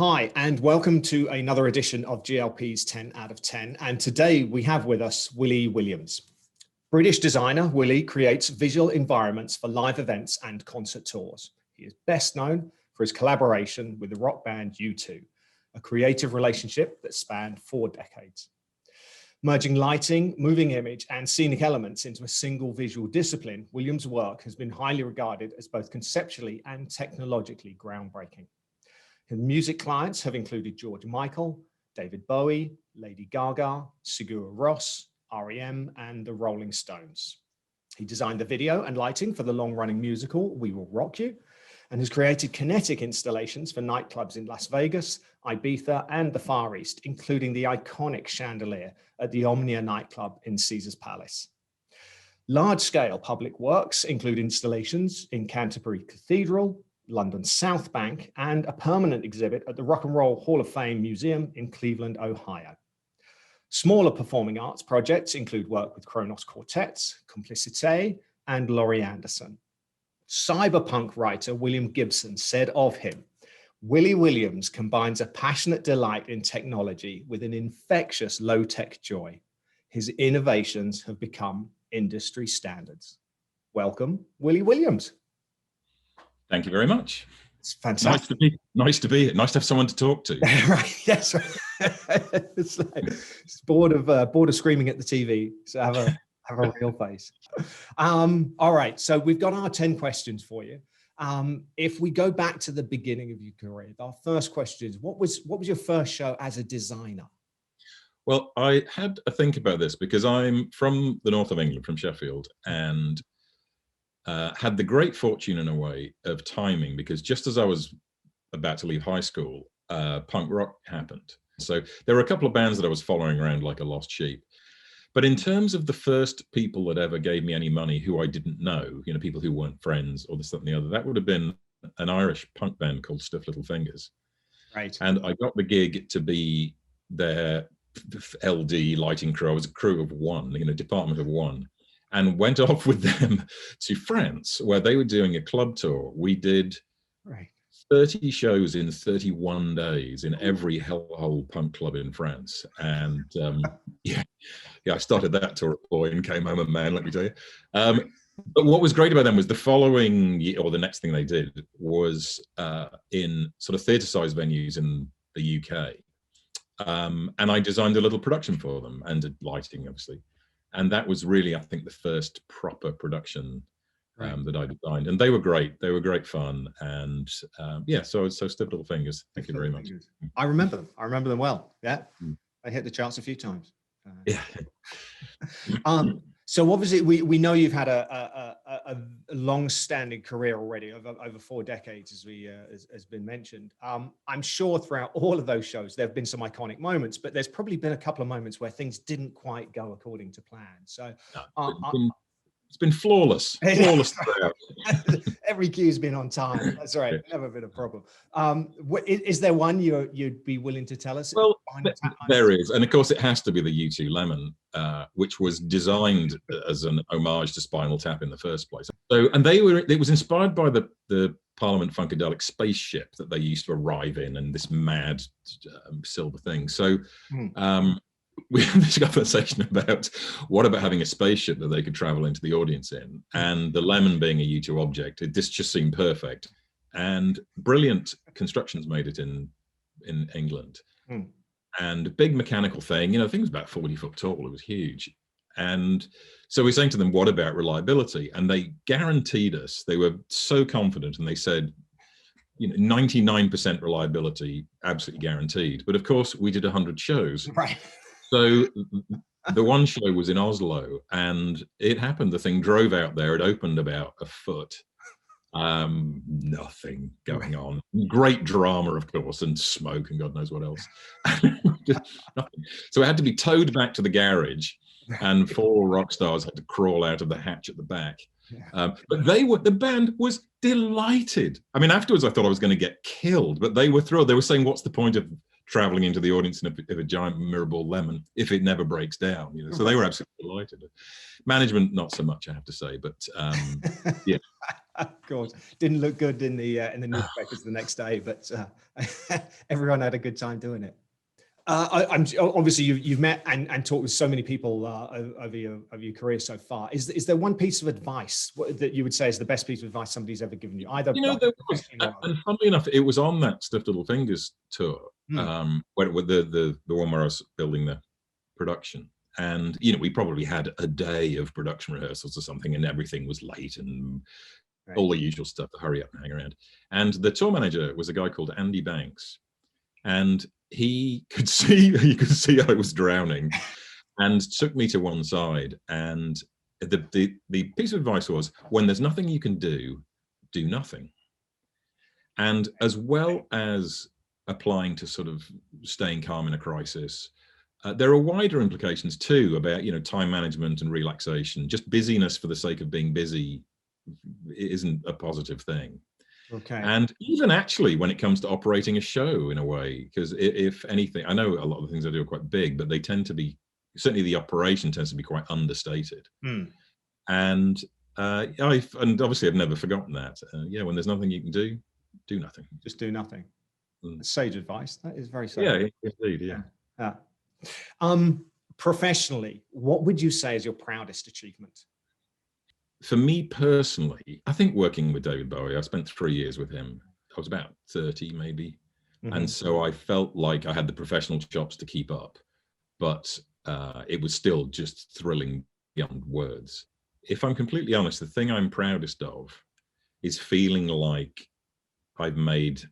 Hi, and welcome to another edition of GLP's 10 out of 10. And today we have with us Willie Williams. British designer, Willie creates visual environments for live events and concert tours. He is best known for his collaboration with the rock band U2, a creative relationship that spanned 4 decades. Merging lighting, moving image, and scenic elements into a single visual discipline, Williams' work has been highly regarded as both conceptually and technologically groundbreaking. His music clients have included George Michael, David Bowie, Lady Gaga, Sigur Rós, R.E.M, and the Rolling Stones. He designed the video and lighting for the long-running musical We Will Rock You, and has created kinetic installations for nightclubs in Las Vegas, Ibiza, and the Far East, including the iconic chandelier at the Omnia nightclub in Caesar's Palace. Large-scale public works include installations in Canterbury Cathedral, London South Bank, and a permanent exhibit at the Rock and Roll Hall of Fame Museum in Cleveland, Ohio. Smaller performing arts projects include work with Kronos Quartets, Complicité, and Laurie Anderson. Cyberpunk writer William Gibson said of him, "Willie Williams combines a passionate delight in technology with an infectious low-tech joy. His innovations have become industry standards." Welcome, Willie Williams. Thank you very much. It's fantastic. Nice to be here. Nice to have someone to talk to. Right. Yes. It's bored of screaming at the TV. So have a real face. All right. So we've got our 10 questions for you. If we go back to the beginning of your career, our first question is, what was your first show as a designer? Well, I had a think about this because I'm from the north of England, from Sheffield, and had the great fortune in a way of timing, because just as I was about to leave high school, punk rock happened. So there were a couple of bands that I was following around like a lost sheep. But in terms of the first people that ever gave me any money who I didn't know, you know, people who weren't friends or this, that, and the other, that would have been an Irish punk band called Stiff Little Fingers. Right. And I got the gig to be their LD lighting crew. I was a crew of 1, you know, department of 1. And went off with them to France, where they were doing a club tour. We did 30 shows in 31 days in every hellhole punk club in France. And yeah, I started that tour at boy and came home a man, let me tell you. But what was great about them was the following year, or the next thing they did, was in sort of theatre-sized venues in the UK. And I designed a little production for them, and did lighting, obviously. And that was really, I think, the first proper production that I designed. And they were great. They were great fun. And yeah, so Stiff Little Fingers. Thank you very much. I remember them. I remember them well. Yeah. I hit the charts a few times. Yeah. So obviously we know you've had a long-standing career already over 4 decades, as has been mentioned. I'm sure throughout all of those shows there have been some iconic moments, but there's probably been a couple of moments where things didn't quite go according to plan. So it's been flawless. Flawless throughout. Every cue's been on time. That's right. Never been a problem. Is there one you'd be willing to tell us? Well, there is, and of course it has to be the U2 Lemon, which was designed as an homage to Spinal Tap in the first place. So, and it was inspired by the Parliament Funkadelic spaceship that they used to arrive in, and this mad silver thing. So. We had this conversation about what about having a spaceship that they could travel into the audience in, and the lemon being a U2 object, this just seemed perfect. And brilliant constructions made it in England. And a big mechanical thing, you know, the thing was about 40 foot tall, it was huge. And so we're saying to them, what about reliability? And they guaranteed us, they were so confident, and they said, you know, 99% reliability, absolutely guaranteed. But of course, we did 100 shows. Right. So the one show was in Oslo, and it happened. The thing drove out there. It opened about a foot. Nothing going on. Great drama, of course, and smoke and God knows what else. Nothing. So it had to be towed back to the garage, and 4 rock stars had to crawl out of the hatch at the back. But the band was delighted. I mean, afterwards I thought I was going to get killed, but they were thrilled. They were saying, what's the point of traveling into the audience in a giant mirror ball lemon if it never breaks down, you know? So they were absolutely delighted. Management, not so much, I have to say, but yeah. Of course, didn't look good in the newspapers the next day, but everyone had a good time doing it. I'm obviously you've met and talked with so many people over your career so far. Is there one piece of advice that you would say is the best piece of advice somebody's ever given you? Either, there was, and funnily enough, it was on that Stuffed Little Fingers tour, with the one where I was building the production, and we probably had a day of production rehearsals or something, and everything was late and all the usual stuff, the hurry up and hang around. And the tour manager was a guy called Andy Banks, and he could see I was drowning, and took me to one side. And the piece of advice was, when there's nothing you can do, do nothing. And as well as applying to sort of staying calm in a crisis, there are wider implications too about time management and relaxation. Just busyness for the sake of being busy isn't a positive thing. Okay. And even actually when it comes to operating a show, in a way, because if anything, I know a lot of the things I do are quite big, but they tend to be, certainly the operation tends to be quite understated. And obviously I've never forgotten that. When there's nothing you can do, do nothing. Just do nothing. Sage advice. That is very sage. Yeah, indeed. Yeah. Professionally, what would you say is your proudest achievement? For me personally, I think working with David Bowie, I spent 3 years with him. I was about 30 maybe. And so I felt like I had the professional chops to keep up, but it was still just thrilling beyond words. If I'm completely honest, the thing I'm proudest of is feeling like I've made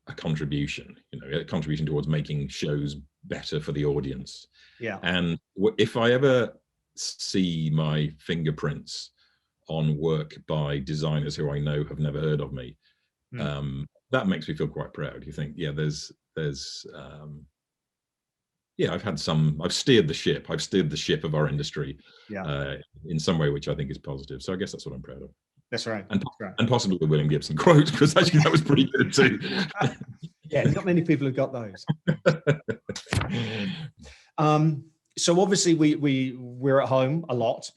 a contribution, a contribution towards making shows better for the audience. Yeah. And if I ever see my fingerprints on work by designers who I know have never heard of me, that makes me feel quite proud. You think, I've steered the ship of our industry in some way, which I think is positive. So I guess that's what I'm proud of. That's right. And possibly the William Gibson quote, because actually that was pretty good too. Yeah, not many people have got those. So obviously we're at home a lot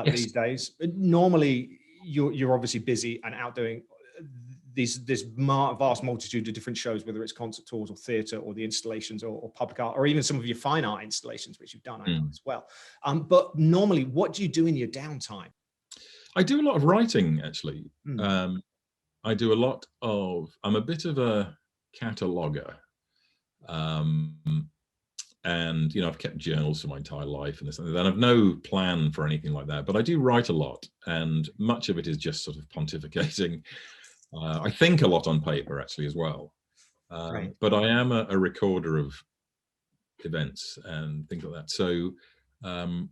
these days. Normally you're obviously busy and out doing this vast multitude of different shows, whether it's concert tours or theatre or the installations or public art, or even some of your fine art installations, which you've done as well. But normally, what do you do in your downtime? I do a lot of writing, actually. I do a lot of, I'm a bit of a cataloguer. And, I've kept journals for my entire life and this and that. I've no plan for anything like that, but I do write a lot, and much of it is just sort of pontificating. I think a lot on paper, actually, as well. But I am a recorder of events and things like that. So, and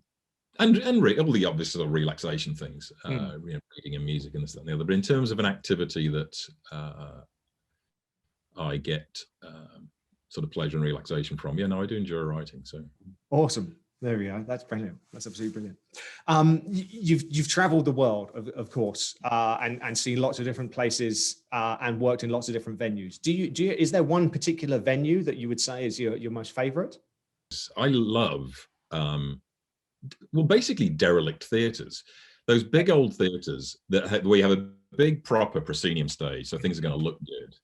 all the obvious sort of relaxation things, reading and music and this, that, and the other. But in terms of an activity that I get sort of pleasure and relaxation from, I do enjoy writing. So awesome. There we go. That's brilliant. That's absolutely brilliant. You've traveled the world, of course, and seen lots of different places and worked in lots of different venues. Is there one particular venue that you would say is your most favorite? I love, basically derelict theatres. Those big old theatres where you have a big proper proscenium stage, so things are going to look good,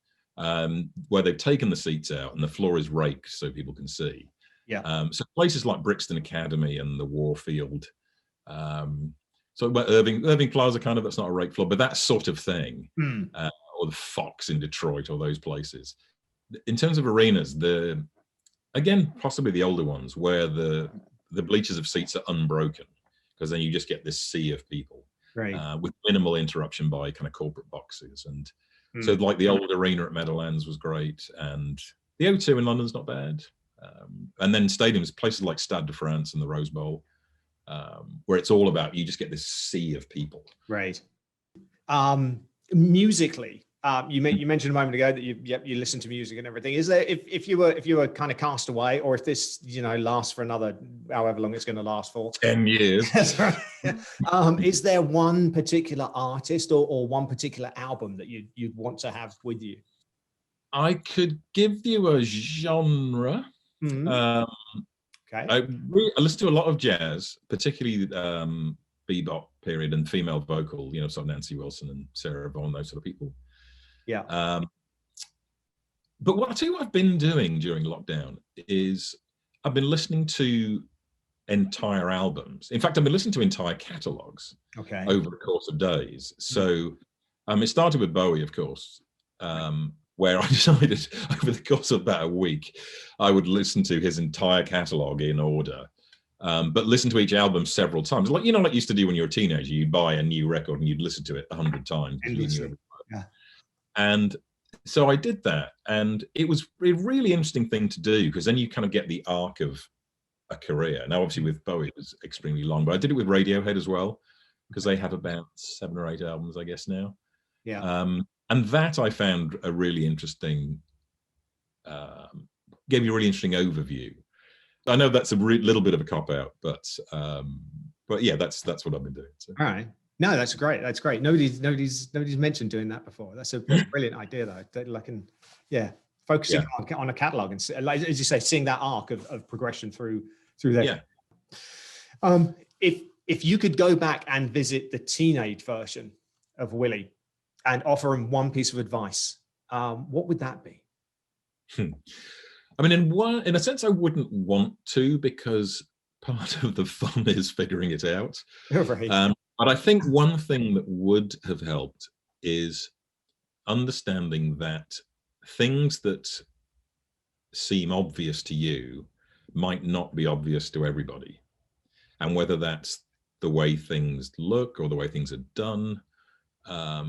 where they've taken the seats out and the floor is raked so people can see. So places like Brixton Academy and the Warfield, so where Irving Plaza, kind of, that's not a rake floor, but that sort of thing, or the Fox in Detroit, or those places. In terms of arenas, again, possibly the older ones, where the bleachers of seats are unbroken, because then you just get this sea of people, with minimal interruption by kind of corporate boxes. And so like the old arena at Meadowlands was great, and the O2 in London's not bad. And then stadiums, places like Stade de France and the Rose Bowl, where it's all about, you just get this sea of people. Right. Musically, you mentioned a moment ago that you listen to music and everything. Is there, if you were kind of cast away, or if this lasts for another however long it's going to last for, 10 years, that's right. Is there one particular artist or one particular album that you'd want to have with you? I could give you a genre. Okay. I listen to a lot of jazz, particularly bebop period, and female vocal, you know, sort of Nancy Wilson and Sarah Vaughan, those sort of people. Yeah. But what I tell you what I've been doing during lockdown is I've been listening to entire albums. In fact, I've been listening to entire catalogs over the course of days. So it started with Bowie, of course, where I decided over the course of about a week, I would listen to his entire catalogue in order, but listen to each album several times. Like, you know, like you used to do when you were a teenager, you'd buy a new record and you'd listen to it 100 times. Yeah. And so I did that, and it was a really interesting thing to do, because then you kind of get the arc of a career. Now, obviously with Bowie, it was extremely long, but I did it with Radiohead as well, because they have about 7 or 8 albums, I guess, now. Yeah. And that I found a really interesting, gave me a really interesting overview. I know that's a little bit of a cop-out, but yeah, that's what I've been doing. So. All right. No, that's great. That's great. Nobody's mentioned doing that before. That's a brilliant idea, though. Like, focusing on a catalog and, like, as you say, seeing that arc of progression through there. Yeah. If you could go back and visit the teenage version of Willie and offer him one piece of advice, what would that be? I mean, in a sense, I wouldn't want to, because part of the fun is figuring it out. Right. But I think one thing that would have helped is understanding that things that seem obvious to you might not be obvious to everybody. And whether that's the way things look or the way things are done, I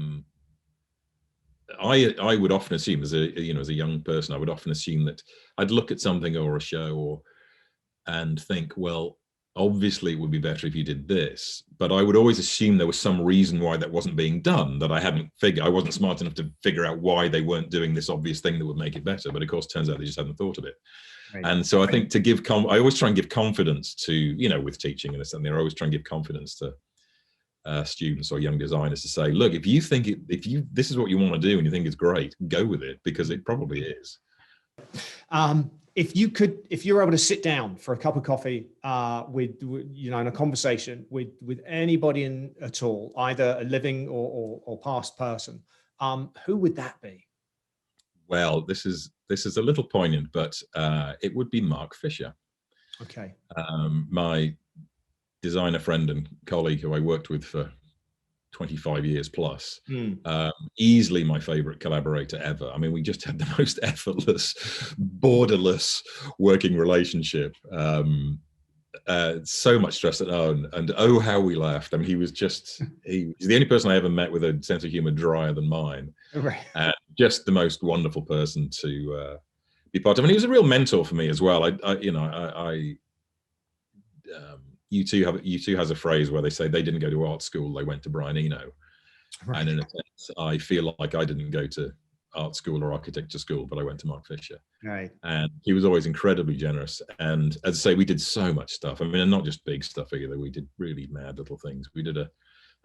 would often assume, as a young person, I would often assume that I'd look at something or a show and think, well, obviously it would be better if you did this, but I would always assume there was some reason why that wasn't being done, that I wasn't smart enough to figure out why they weren't doing this obvious thing that would make it better. But of course, turns out they just hadn't thought of it. Right. And so I think I always try and give confidence to, you know, with teaching and this and I always try and give confidence to students or young designers to say, look, if you think this is what you want to do and you think it's great, go with it, because it probably is. If you were able to sit down for a cup of coffee with in a conversation with anybody at all, either a living or past person, who would that be? Well, this is a little poignant, but it would be Mark Fisher. Okay. My designer friend and colleague who I worked with for 25 years plus, easily my favorite collaborator ever. I mean, we just had the most effortless, borderless working relationship. So much stress and oh, how we laughed. I mean, he's the only person I ever met with a sense of humor drier than mine. Right. Just the most wonderful person to be part of. And he was a real mentor for me as well. U2 has a phrase where they say they didn't go to art school, they went to Brian Eno. Right. And in a sense, I feel like I didn't go to art school or architecture school, but I went to Mark Fisher. Right. And he was always incredibly generous. And as I say, we did so much stuff. I mean, and not just big stuff either. We did really mad little things. We did a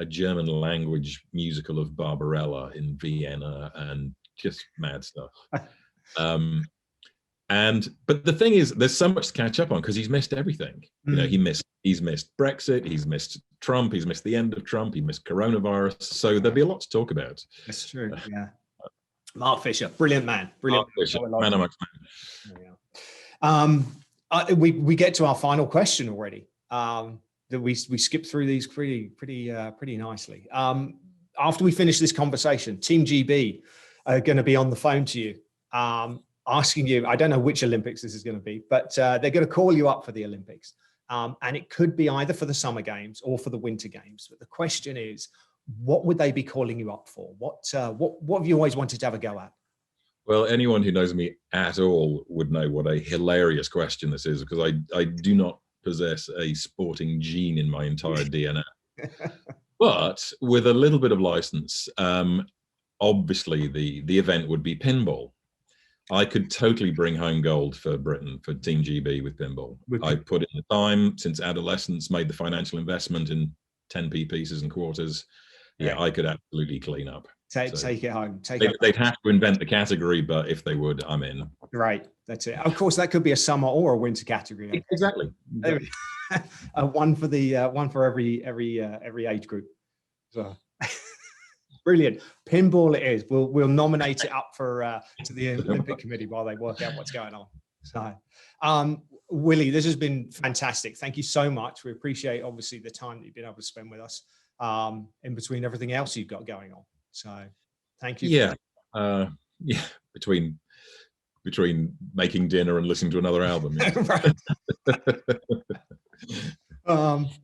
German language musical of Barbarella in Vienna and just mad stuff. But the thing is, there's so much to catch up on because he's missed everything. You know, he's missed Brexit, he's missed Trump, he's missed the end of Trump, he missed coronavirus. So there'll be a lot to talk about. That's true. Yeah. Mark Fisher, brilliant man. Brilliant. Mark Fisher, man amongst men. We get to our final question already. That we skip through these pretty nicely. After we finish this conversation, Team GB are going to be on the phone to you. Asking you, I don't know which Olympics this is going to be, but they're going to call you up for the Olympics. And it could be either for the Summer Games or for the Winter Games. But the question is, what would they be calling you up for? What have you always wanted to have a go at? Well, anyone who knows me at all would know what a hilarious question this is, because I do not possess a sporting gene in my entire DNA. But with a little bit of license, obviously the event would be pinball. I could totally bring home gold for Britain, for Team GB with pinball. I put in the time since adolescence, made the financial investment in 10p pieces and quarters. Yeah, I could absolutely clean up. Take it home. They'd have to invent the category, but if they would, I'm in. Right, that's it. Of course, that could be a summer or a winter category. Exactly. One for every age group. So. Brilliant. Pinball it is. We'll nominate it up for to the Olympic Committee while they work out what's going on. So, Willie, this has been fantastic. Thank you so much. We appreciate obviously the time that you've been able to spend with us in between everything else you've got going on. So, thank you. Yeah, yeah. Between making dinner and listening to another album. Yeah.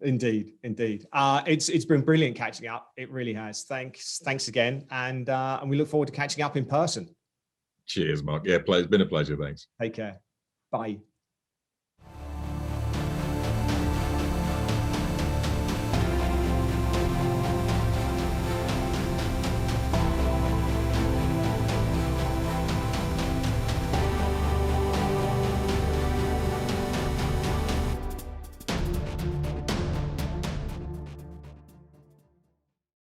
Indeed. It's been brilliant catching up. It really has. Thanks again, and we look forward to catching up in person. Cheers, Mark. Yeah, it's been a pleasure. Thanks. Take care. Bye.